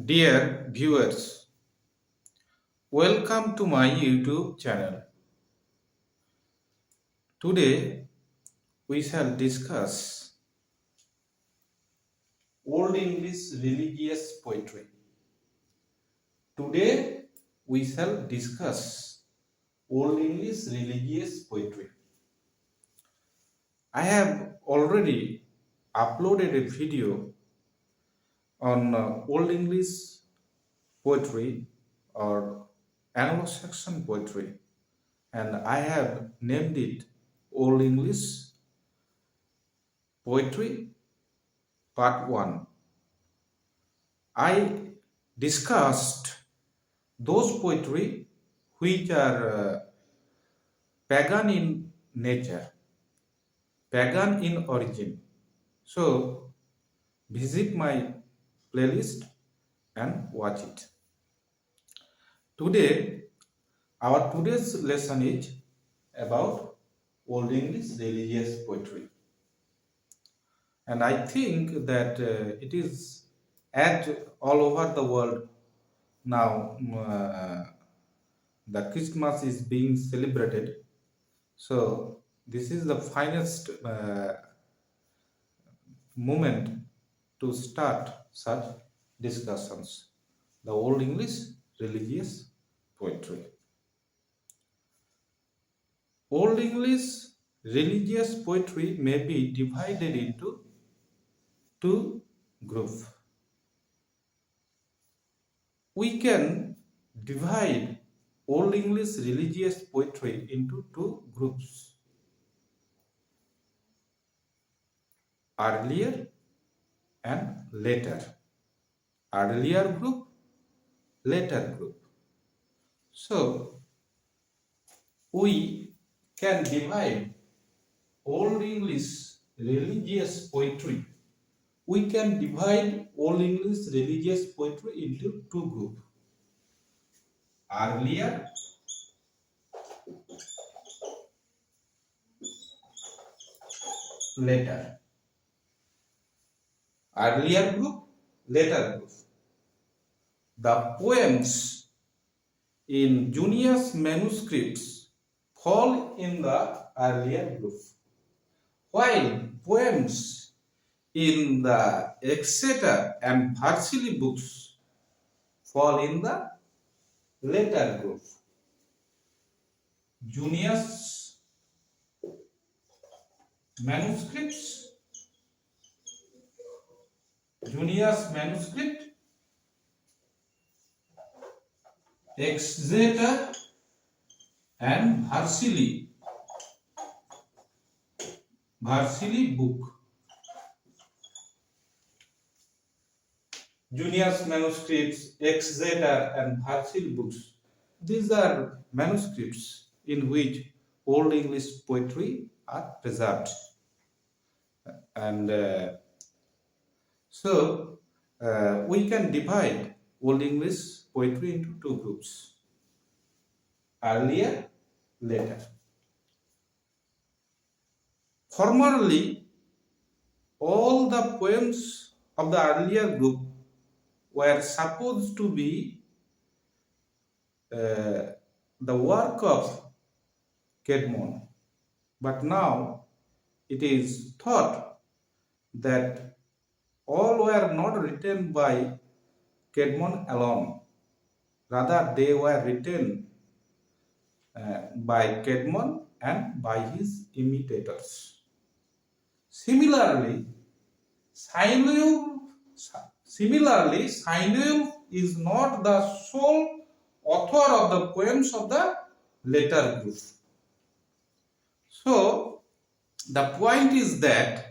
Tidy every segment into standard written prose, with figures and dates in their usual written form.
Dear viewers, welcome to my YouTube channel. Today we shall discuss Old English religious poetry. Today we shall discuss Old English religious poetry. I have already uploaded a video on Old English poetry or Anglo-Saxon poetry, and I have named it Old English Poetry Part 1. I discussed those poetry which are pagan in nature, pagan in origin. So visit my playlist and watch it. Today, our today's lesson is about Old English religious poetry. And I think that it is at all over the world now. The Christmas is being celebrated. So this is the finest moment to start such discussions. The Old English religious poetry. Old English religious poetry may be divided into two groups. We can divide Old English religious poetry into two groups: earlier and later. Earlier group, later group. So we can divide Old English religious poetry. We can divide Old English religious poetry into two groups: earlier later. Earlier group, later group. The poems in Junius manuscripts fall in the earlier group, while poems in the Exeter and Varsity books fall in the later group. Junius manuscripts, Junius manuscript, Exeter and Varsity book. Junius manuscripts, Exeter and Varsity books. These are manuscripts in which Old English poetry are preserved. And so we can divide Old English poetry into two groups: earlier, later. Formerly, all the poems of the earlier group were supposed to be the work of Caedmon, but now it is thought that all were not written by Caedmon alone. Rather, they were written by Caedmon and by his imitators. Similarly, Seinwulf is not the sole author of the poems of the later group. So, the point is that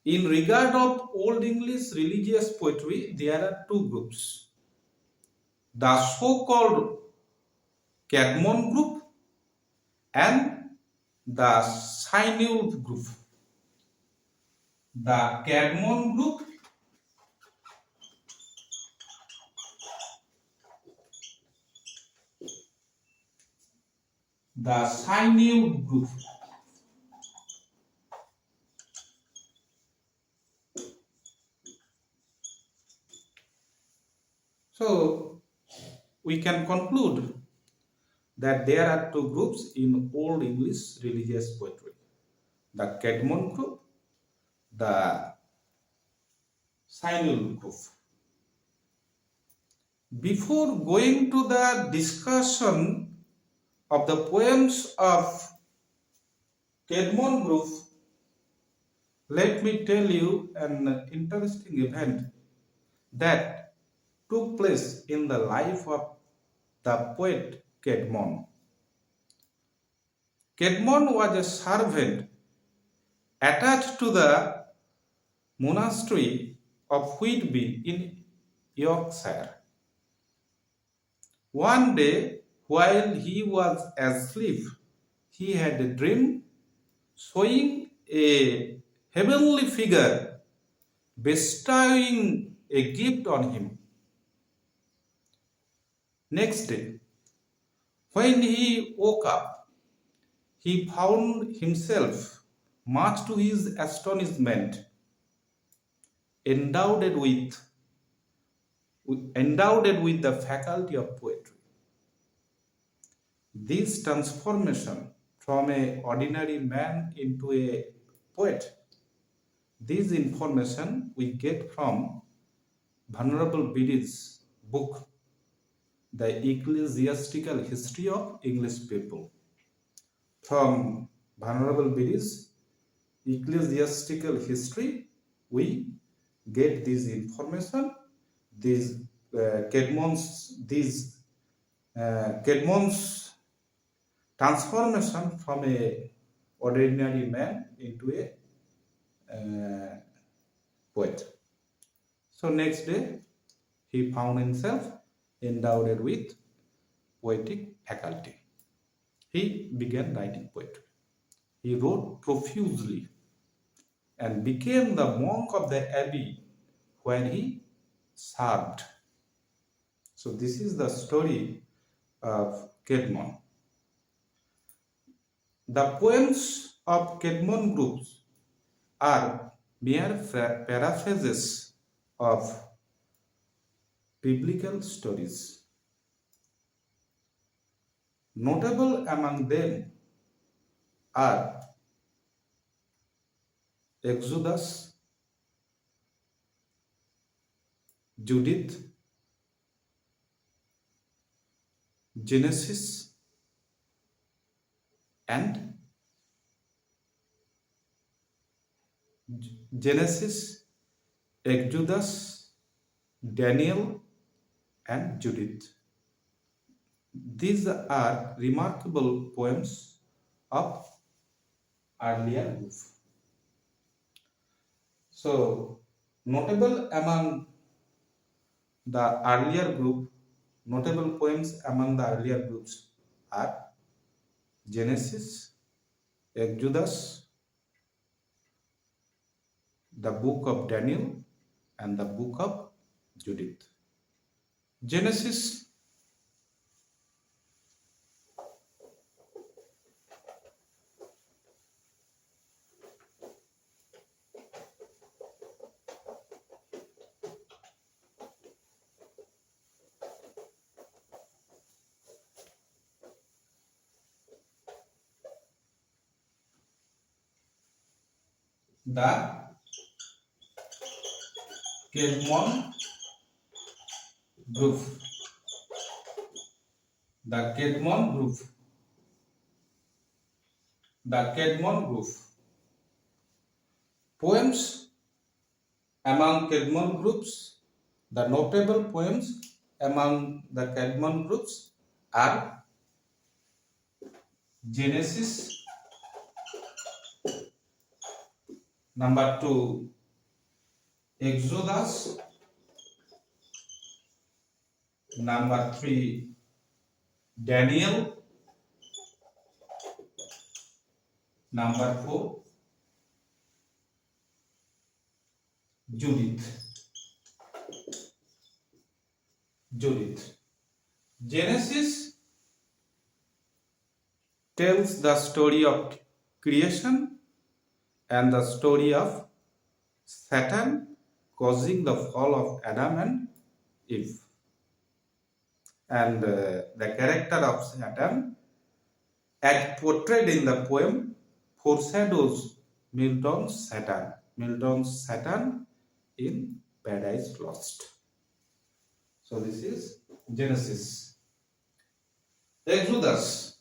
in regard of Old English religious poetry, there are two groups: the so-called Caedmon group and the Seinwulf group. The Caedmon group the Seinwulf group. So we can conclude that there are two groups in Old English religious poetry: the Caedmon group, the Sinul group. Before going to the discussion of the poems of Caedmon group, let me tell you an interesting event that took place in the life of the poet Caedmon. Caedmon was a servant attached to the monastery of Whitby in Yorkshire. One day, while he was asleep, he had a dream showing a heavenly figure bestowing a gift on him. Next day, when he woke up, he found himself, much to his astonishment, endowed with the faculty of poetry. This transformation from an ordinary man into a poet, this information we get from Venerable Bede's book, The Ecclesiastical History of English People. From Venerable Bede's Ecclesiastical History, we get this information. These Caedmon's transformation from a ordinary man into a poet. So next day, he found himself endowed with poetic faculty. He began writing poetry. He wrote profusely and became the monk of the abbey where he served. So this is the story of Caedmon. The poems of Caedmon groups are mere paraphrases of biblical stories. Notable among them are Exodus, Judith, Genesis, and Exodus, Daniel, and Judith. These are remarkable poems of earlier group. So, notable poems among the earlier groups are Genesis, Exodus, the book of Daniel, and the book of Judith. Genesis the Caedmon group. The Caedmon group. The Caedmon group. Poems among Caedmon groups. The notable poems among the Caedmon groups are Genesis, number 2, Exodus, number 3, Daniel, number 4, Judith. Genesis tells the story of creation and the story of Satan causing the fall of Adam and Eve. and the character of Satan, as portrayed in the poem, foreshadows Milton's Satan in Paradise Lost. So this is Genesis. Exodus,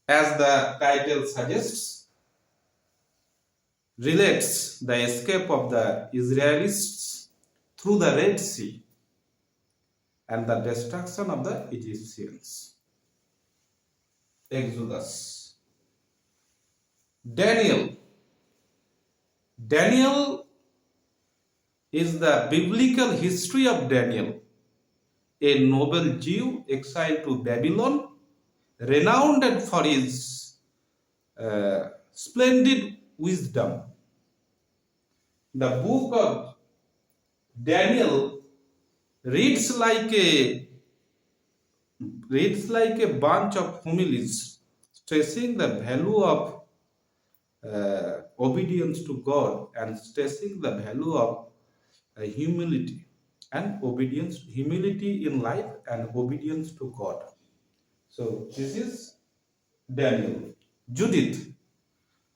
as the title suggests, relates the escape of the Israelites through the Red Sea and the destruction of the Egyptians. Exodus. Daniel. Daniel is the biblical history of Daniel, a noble Jew exiled to Babylon, renowned for his splendid wisdom. The book of Daniel reads like a bunch of homilies stressing the value of obedience to God and stressing the value of humility and obedience, humility in life and obedience to God. So this is Daniel. Judith.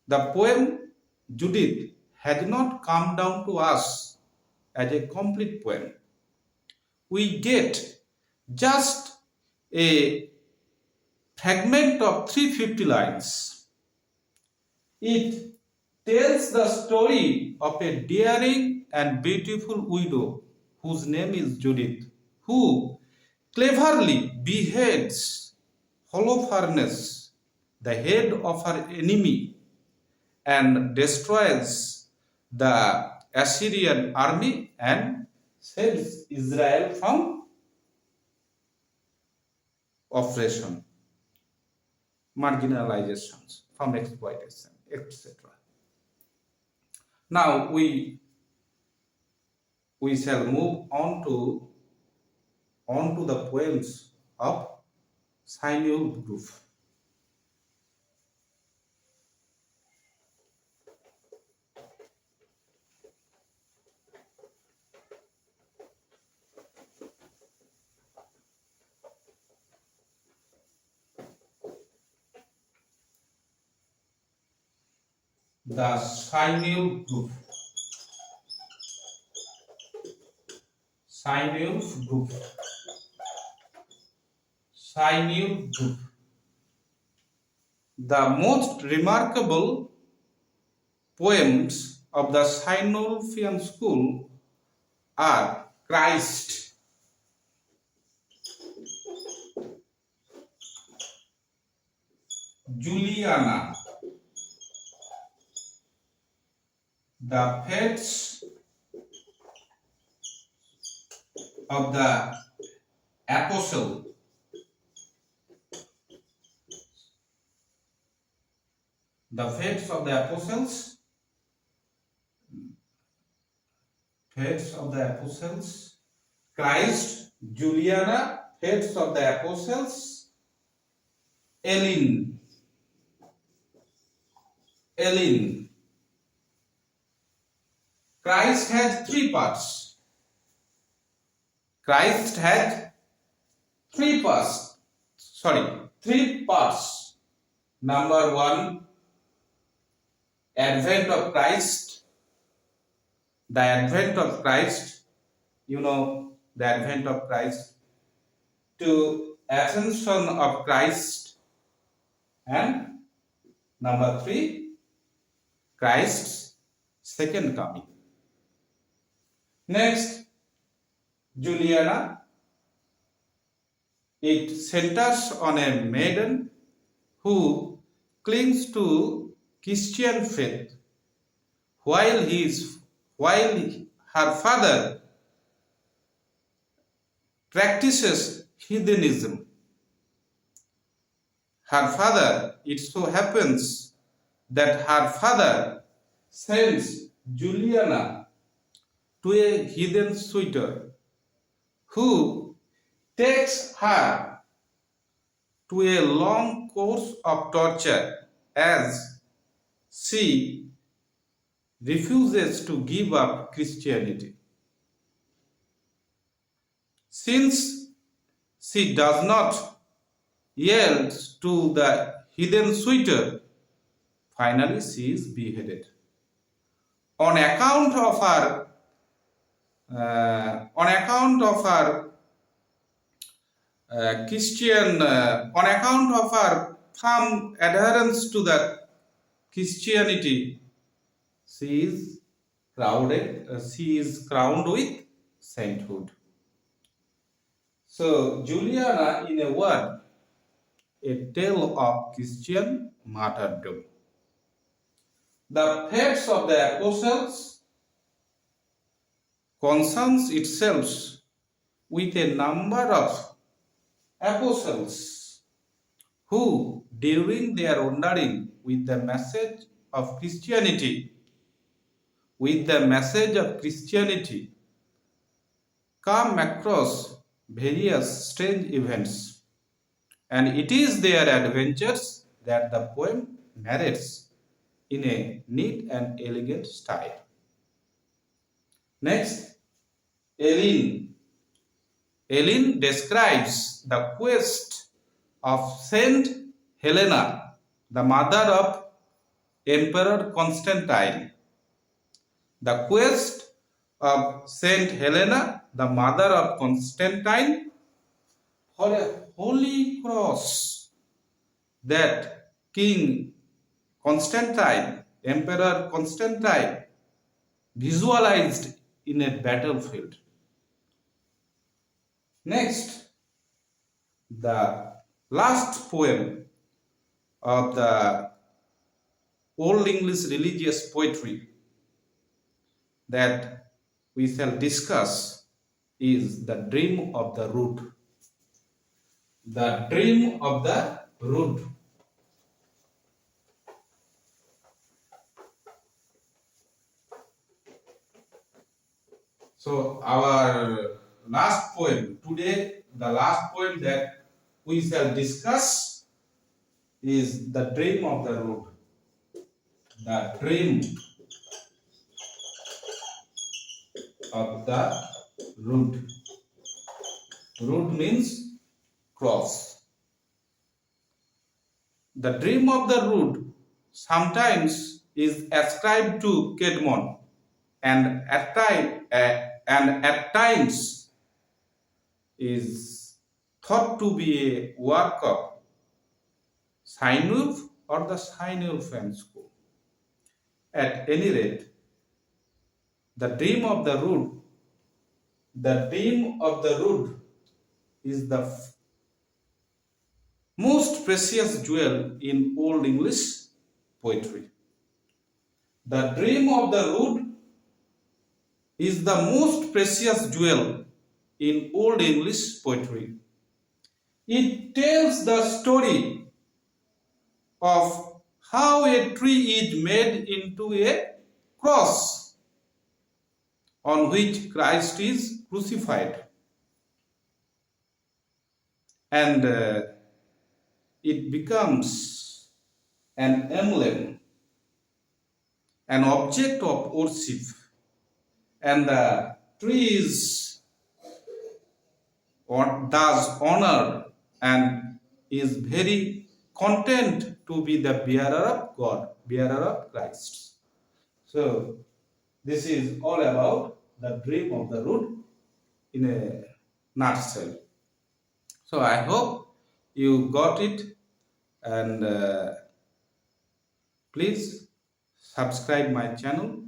The poem Judith has not come down to us as a complete poem. We get just a fragment of 350 lines. It tells the story of a daring and beautiful widow whose name is Judith, who cleverly beheads Holofernes, the head of her enemy, and destroys the Assyrian army and saves Israel from oppression, marginalizations, from exploitation, etc. Now we shall move on to the poems of Samuel group. The Samuel group. Samuel group. Samuel group. The most remarkable poems of the Sinolofian school are Christ, Juliana, the fates of the apostle, the fates of the apostles, Christ, Juliana, fates of the apostles, Ellen. Christ has three parts. Three parts. Number one, advent of Christ. The advent of Christ, the advent of Christ, to ascension of Christ, and number three, Christ's second coming. Next, Juliana. It centers on a maiden who clings to Christian faith while her father practices heathenism. It so happens that her father sends Juliana to a heathen suitor who takes her to a long course of torture as she refuses to give up Christianity. Since she does not yield to the hidden suitor, finally she is beheaded. On account of her on account of her firm adherence to the Christianity, she is she is crowned with sainthood. So, Juliana, in a word, a tale of Christian martyrdom. The fates of the apostles concerns itself with a number of apostles who, during their wandering with the message of Christianity, come across various strange events, and it is their adventures that the poem narrates in a neat and elegant style. Next, Eileen. Eileen describes the quest of Saint Helena, the mother of Emperor Constantine. The quest of Saint Helena, the mother of Constantine, for a holy cross that King Constantine, Emperor Constantine, visualized in a battlefield. Next, the last poem of the Old English religious poetry that we shall discuss is The Dream of the Rood. The Dream of the Rood. So our last poem today, the last poem that we shall discuss is The Dream of the Rood. The Dream of the Rood. Rood means cross. The Dream of the Rood sometimes is ascribed to Caedmon, and at times is thought to be a work of Cynewulf or the Cynewulfian school. At any rate, the Dream of the Rood is the most precious jewel in Old English poetry. The Dream of the Rood is the most precious jewel in Old English poetry. It tells the story of how a tree is made into a cross on which Christ is crucified, and it becomes an emblem, an object of worship, and the tree is does honor and is very content to be the bearer of God, bearer of Christ. So this is all about the Dream of the Rood in a nutshell. So I hope you got it, and please subscribe my channel.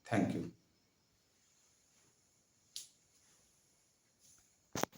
Thank you.